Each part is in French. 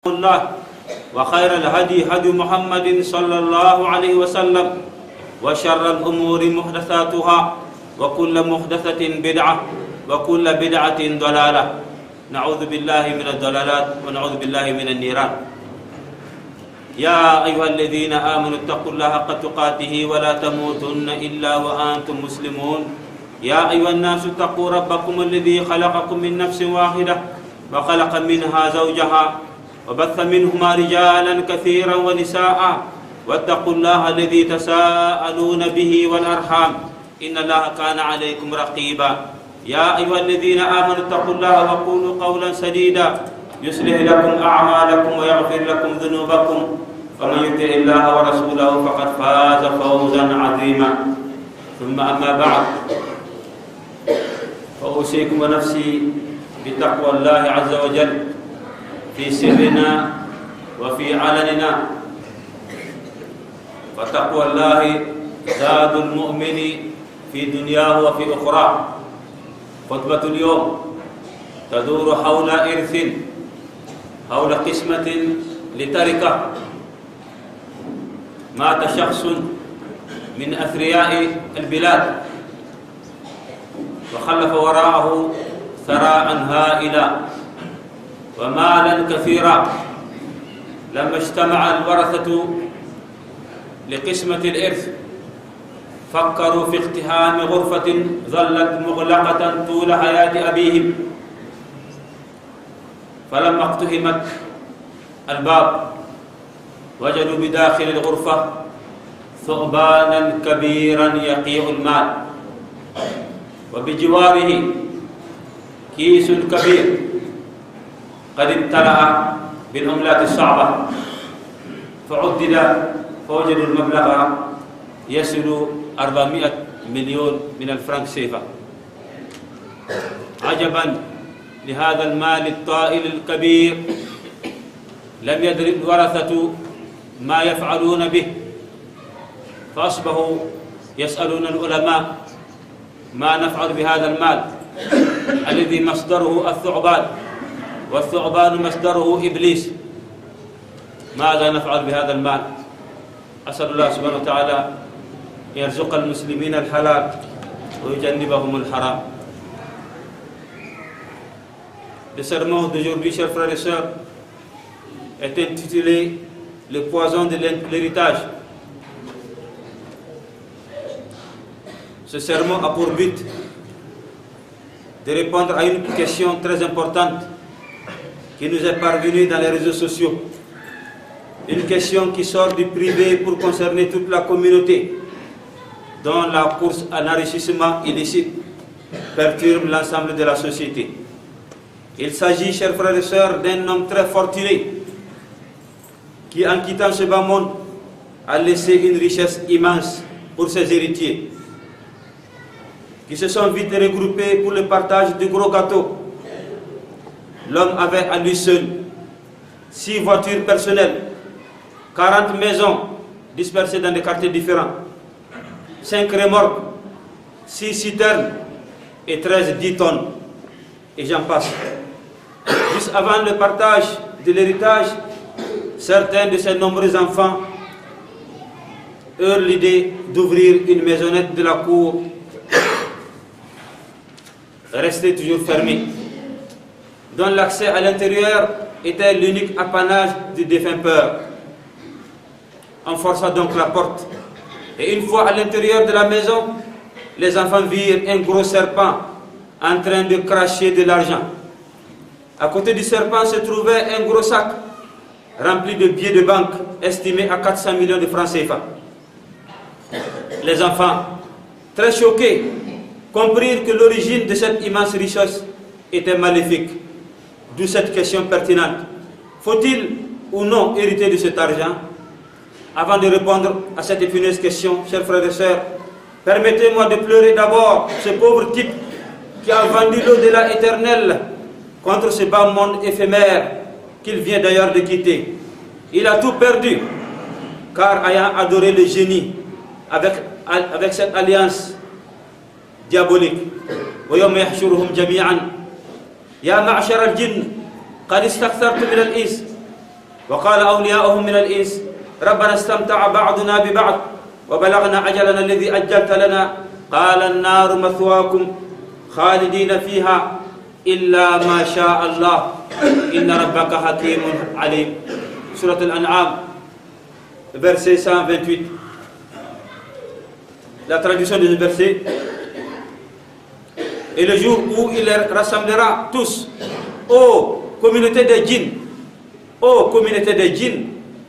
الله وخير الهدي هدي محمد صلى الله عليه وسلم وشر الأمور محدثاتها وكل محدثة بدعة وكل بدعة ضلالة نعوذ بالله من الضلالات ونعوذ بالله من النيران يا أيها الذين آمنوا اتقوا الله حق تقاته ولا تموتن إلا وأنتم مسلمون يا أيها الناس اتقوا ربكم الذي خلقكم من نفس واحدة وخلق منها زوجها وبث منهما رجالا كثيرا ونساء واتقوا الله الذي تساءلون به والأرحام إن الله كان عليكم رقيبا يا أيها الذين آمنوا اتقوا الله وقولوا قولا سديدا يصلح لكم أعمالكم ويغفر لكم ذنوبكم ومن يطع الله ورسوله فقد فاز فوزا عظيما ثم أما بعد فأوصيكم ونفسي بتقوى الله عز وجل في سرنا وفي علننا فتقوى الله زاد المؤمن في دنياه وفي أخراه خطبة اليوم تدور حول إرث حول قسمة لتركة مات شخص من أثرياء البلاد وخلف وراءه ثراء هائلا ومالا كثيرا لما اجتمع الورثة لقسمة الإرث فكروا في اقتحام غرفة ظلت مغلقة طول حياة أبيهم فلما اقتحمت الباب وجدوا بداخل الغرفة ثعبانا كبيرا يقيع المال وبجواره كيس كبير قد امتلأ بالعملات الصعبة فعدد فوجدوا المبلغ يصل 400 مليون من الفرنك سيفا عجبا لهذا المال الطائل الكبير لم يدري الورثة ما يفعلون به فأصبحوا يسألون العلماء ما نفعل بهذا المال الذي مصدره الثعبان والثعبان مصدره إبليس ماذا نفعل بهذا المال أسأل الله سبحانه وتعالى يرزق المسلمين الحلال ويجنبهم الحرام. Le sermon d'aujourd'hui, chers frères et sœurs, est intitulé Le poison de l'héritage. Ce sermon a pour but de répondre à une question très importante qui nous est parvenue dans les réseaux sociaux. Une question qui sort du privé pour concerner toute la communauté, dont la course à l'enrichissement illicite perturbe l'ensemble de la société. Il s'agit, chers frères et sœurs, d'un homme très fortuné qui, en quittant ce bas monde, a laissé une richesse immense pour ses héritiers, qui se sont vite regroupés pour le partage du gros gâteau. L'homme avait à lui seul 6 voitures personnelles, 40 maisons dispersées dans des quartiers différents, 5 remorques, 6 citernes et 13 10 tonnes, et j'en passe. Juste avant le partage de l'héritage, certains de ses nombreux enfants eurent l'idée d'ouvrir une maisonnette de la cour, restée toujours fermée, dont l'accès à l'intérieur était l'unique apanage du défunt père. On força donc la porte, et une fois à l'intérieur de la maison, les enfants virent un gros serpent en train de cracher de l'argent. À côté du serpent se trouvait un gros sac rempli de billets de banque estimés à 400 millions de francs CFA. Les enfants, très choqués, comprirent que l'origine de cette immense richesse était maléfique. D'où cette question pertinente. Faut-il ou non hériter de cet argent? Avant de répondre à cette épineuse question, chers frères et sœurs, permettez-moi de pleurer d'abord ce pauvre type qui a vendu l'au-delà éternel contre ce bas monde éphémère qu'il vient d'ailleurs de quitter. Il a tout perdu, car ayant adoré le génie avec cette alliance diabolique. وَيَوْمَ يَحْشُرُهُمْ جَمِيعًا يَا مَعْشَرَ الْجِنِّ قَدِ اسْتَكْثَرْتُمْ مِنَ الْإِنسِ وقال أولياؤهم من الإنس ربنا استمتع بعضنا ببعض وبلغنا أجلنا الذي أجلت لنا قال النار مثواكم خالدين فيها إلا ما شاء الله إن ربك حكيم عليم. Surat Al-An'am, verset 128. La traduction de ce verset: et le jour où il les rassemblera tous, ô communauté des djinns, ô communauté des djinns,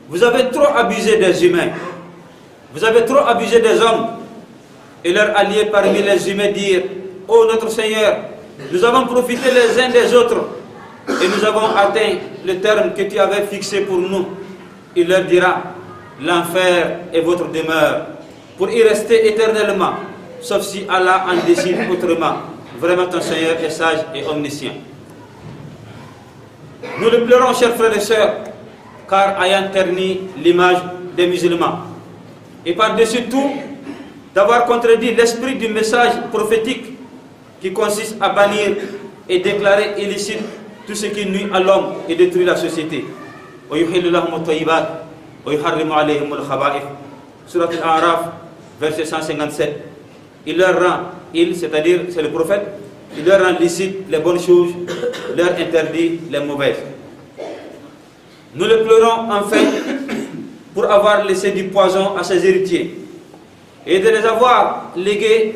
vous avez trop abusé des humains, vous avez trop abusé des hommes. Et leurs alliés parmi les humains dirent: ô notre Seigneur, nous avons profité les uns des autres et nous avons atteint le terme que tu avais fixé pour nous. Il leur dira: l'enfer est votre demeure, pour y rester éternellement, sauf si Allah en décide autrement. Vraiment, ton Seigneur est sage et omniscient. Nous le pleurons, chers frères et sœurs, car ayant terni l'image des musulmans, et par-dessus tout, d'avoir contredit l'esprit du message prophétique qui consiste à bannir et déclarer illicite tout ce qui nuit à l'homme et détruit la société. Surat Al-A'raf, verset 157. Il leur rend, c'est-à-dire c'est le prophète, il leur rend licite les bonnes choses, leur interdit les mauvaises. Nous le pleurons enfin pour avoir laissé du poison à ses héritiers et de les avoir légués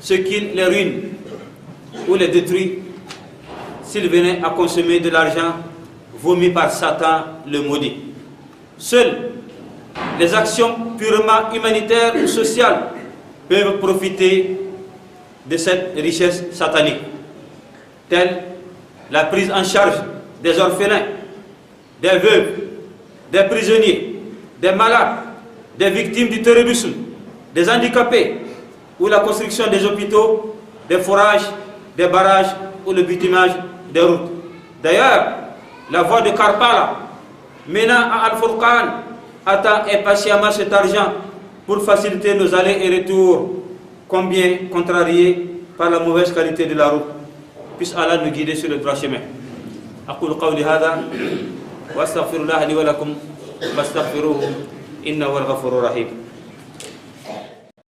ce qui les ruine ou les détruit s'ils venaient à consommer de l'argent vomi par Satan le maudit. Seules les actions purement humanitaires ou sociales peuvent profiter de cette richesse satanique, telle la prise en charge des orphelins, des veuves, des prisonniers, des malades, des victimes du terrorisme, des handicapés, ou la construction des hôpitaux, des forages, des barrages ou le bitumage des routes. D'ailleurs, la voie de Karbala menant à Al-Furqan attend impatiemment cet argent pour faciliter nos allers et retours, combien contrariés par la mauvaise qualité de la route. Puisse Allah nous guider sur le droit chemin. أقول قولي هذا وأستغفر الله لي ولكم فاستغفروه إنه هو الغفور الرحيم.